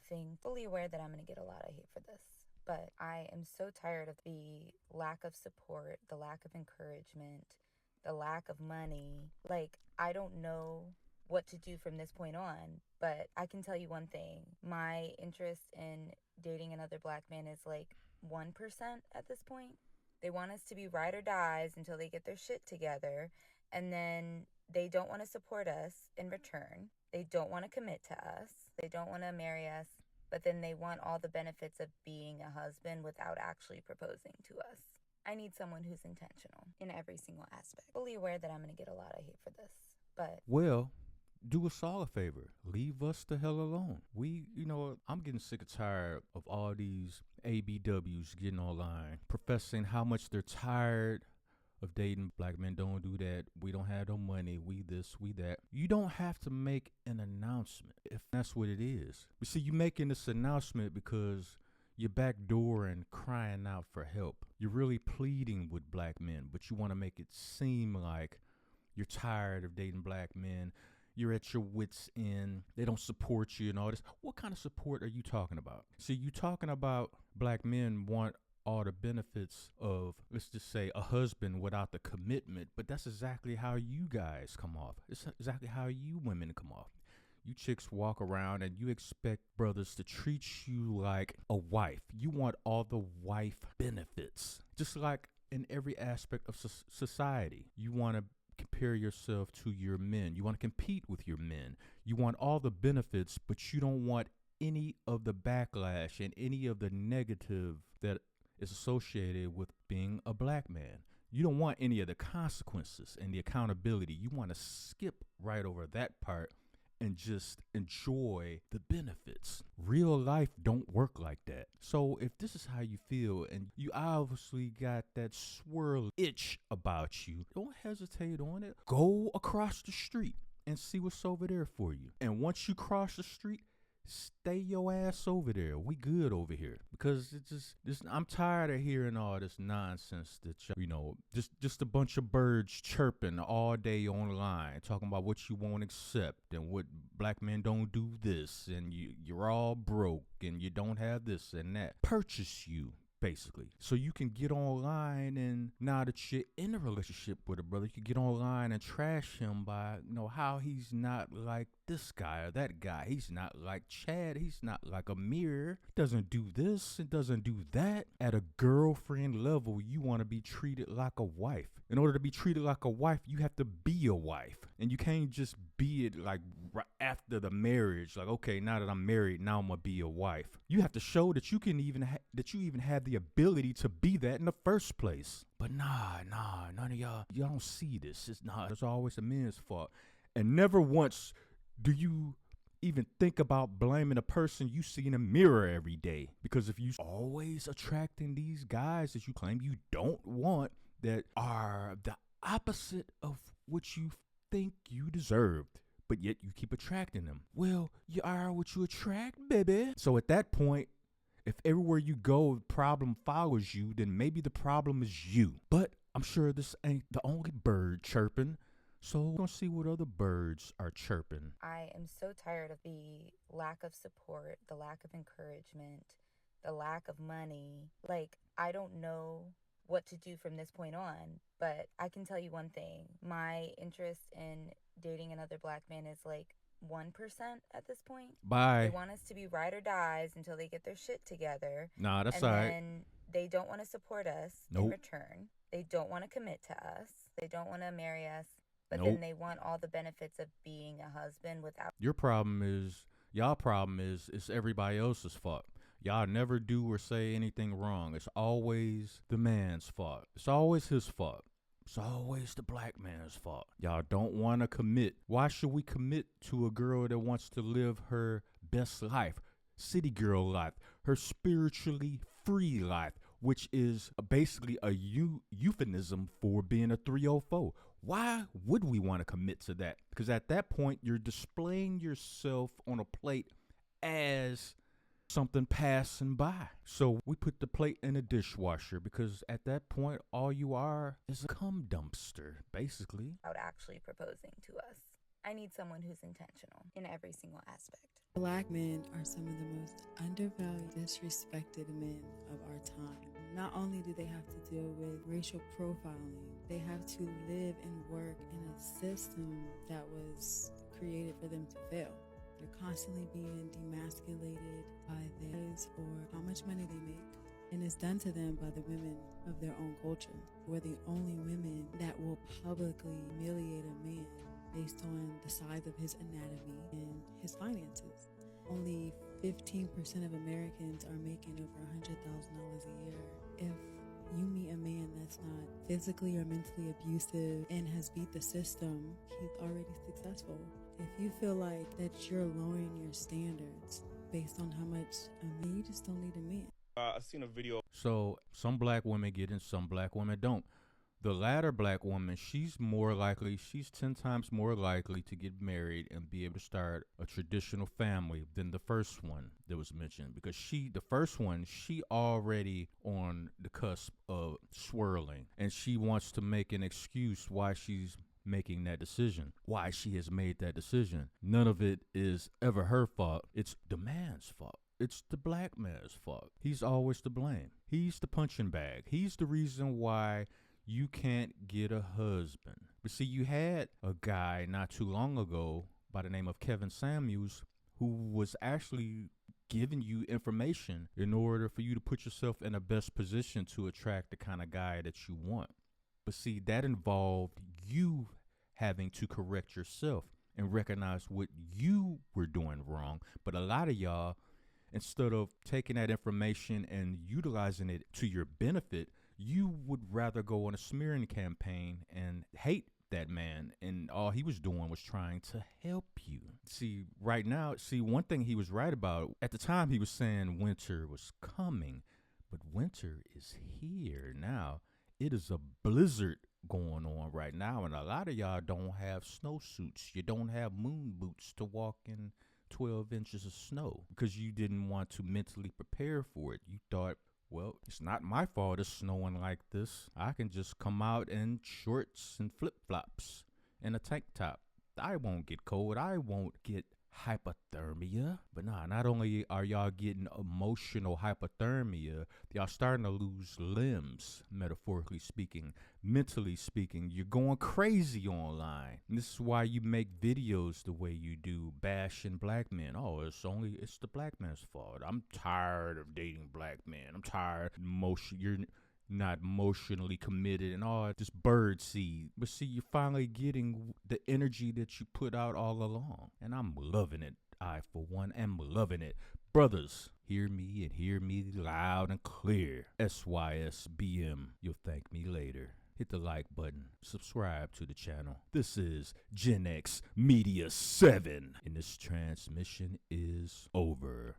nothing, fully aware that I'm going to get a lot of hate for this. But I am so tired of the lack of support, the lack of encouragement, the lack of money. Like, I don't know what to do from this point on, but I can tell you one thing. My interest in dating another black man is like 1% at this point. They want us to be ride or dies until they get their shit together, and then they don't want to support us in return. They don't want to commit to us. They don't want to marry us, but then they want all the benefits of being a husband without actually proposing to us. I need someone who's intentional in every single aspect. Fully aware that I'm going to get a lot of hate for this, but Well, do us all a favor. Leave us the hell alone. I'm getting sick and tired of all these ABWs getting online, professing how much they're tired of dating black men. Don't do that. We don't have no money. We this, we that. You don't have to make an announcement if that's what it is. But see, you making this announcement because you're backdooring, crying out for help. You're really pleading with black men, but you want to make it seem like you're tired of dating black men. You're at your wits' end. They don't support you and all this. What kind of support are you talking about? See, you talking about black men want all the benefits of, let's just say, a husband without the commitment, but that's exactly how you guys come off. It's exactly how you women come off. You chicks walk around and you expect brothers to treat you like a wife. You want all the wife benefits, just like in every aspect of society. You want to compare yourself to your men. You want to compete with your men. You want all the benefits, but you don't want any of the backlash and any of the negative that is associated with being a black man. You don't want any of the consequences and the accountability. You want to skip right over that part and just enjoy the benefits. Real life don't work like that. So if this is how you feel and you obviously got that swirl itch about you, don't hesitate on it. Go across the street and see what's over there for you. And once you cross the street, stay your ass over there. We good over here, because I'm tired of hearing all this nonsense that just a bunch of birds chirping all day online, talking about what you won't accept and what black men don't do this, and you're all broke and you don't have this and that. Purchase you, basically. So you can get online, and now that you're in a relationship with a brother, you can get online and trash him by, how he's not like this guy or that guy. He's not like Chad. He's not like Amir. He doesn't do this and doesn't do that. At a girlfriend level, you want to be treated like a wife. In order to be treated like a wife, you have to be a wife. And you can't just be it like right after the marriage. Like, okay, now that I'm married, now I'm going to be a wife. You have to show that you can even have the ability to be that in the first place. But nah, none of y'all don't see this. It's always a man's fault. And never once do you even think about blaming a person you see in a mirror every day. Because if you always attracting these guys that you claim you don't want, that are the opposite of what you think you deserved, but yet you keep attracting them, well, you are what you attract, baby. So at that point, if everywhere you go, the problem follows you, then maybe the problem is you. But I'm sure this ain't the only bird chirping. So we're going to see what other birds are chirping. I am so tired of the lack of support, the lack of encouragement, the lack of money. Like, I don't know what to do from this point on, but I can tell you one thing. My interest in dating another black man is like 1% at this point. Bye. They want us to be ride or dies until they get their shit together. Nah, that's and all right. then they don't want to support us in return. They don't want to commit to us. They don't want to marry us. But then they want all the benefits of being a husband without. Y'all problem is it's everybody else's fault. Y'all never do or say anything wrong. It's always the man's fault. It's always his fault. It's always the black man's fault. Y'all don't want to commit. Why should we commit to a girl that wants to live her best life? City girl life, her spiritually free life, which is basically a euphemism for being a 304. Why would we want to commit to that? Because at that point, you're displaying yourself on a plate as something passing by. So we put the plate in a dishwasher, because at that point, all you are is a cum dumpster, basically. Without actually proposing to us. I need someone who's intentional in every single aspect. Black men are some of the most undervalued, disrespected men of our time. Not only do they have to deal with racial profiling, they have to live and work in a system that was created for them to fail. They're constantly being demasculated by theirs or how much money they make. And it's done to them by the women of their own culture. We're the only women that will publicly humiliate a man based on the size of his anatomy and his finances. Only 15% of Americans are making over $100,000 a year. If you meet a man that's not physically or mentally abusive and has beat the system, he's already successful. If you feel like that you're lowering your standards based on how much you just don't need a man. I've seen a video. So some black women get in, some black women don't. The latter black woman, she's 10 times more likely to get married and be able to start a traditional family than the first one that was mentioned, because the first one, she already on the cusp of swirling, and she wants to make an excuse why she's making that decision, why she has made that decision. None of it is ever her fault. It's the man's fault. It's the black man's fault. He's always to blame. He's the punching bag. He's the reason why you can't get a husband. But see, you had a guy not too long ago by the name of Kevin Samuels who was actually giving you information in order for you to put yourself in the best position to attract the kind of guy that you want. But see, that involved you having to correct yourself and recognize what you were doing wrong. But a lot of y'all, instead of taking that information and utilizing it to your benefit, you would rather go on a smearing campaign and hate that man. And all he was doing was trying to help you. See, right now, one thing he was right about, at the time he was saying winter was coming, but winter is here now. It is a blizzard going on right now, and a lot of y'all don't have snowsuits. You don't have moon boots to walk in 12 inches of snow because you didn't want to mentally prepare for it. You thought, well, it's not my fault it's snowing like this. I can just come out in shorts and flip-flops and a tank top. I won't get cold. I won't get hypothermia. But nah, not only are y'all getting emotional hypothermia, y'all starting to lose limbs, metaphorically speaking, mentally speaking. You're going crazy online. And this is why you make videos the way you do, bashing black men. Oh, it's the black man's fault. I'm tired of dating black men. I'm tired. You're not emotionally committed and all this bird seed. But see, you're finally getting the energy that you put out all along. And I'm loving it. I, for one, am loving it. Brothers, hear me and hear me loud and clear. SYSBM. You'll thank me later. Hit the like button. Subscribe to the channel. This is Gen X Media 7. And this transmission is over.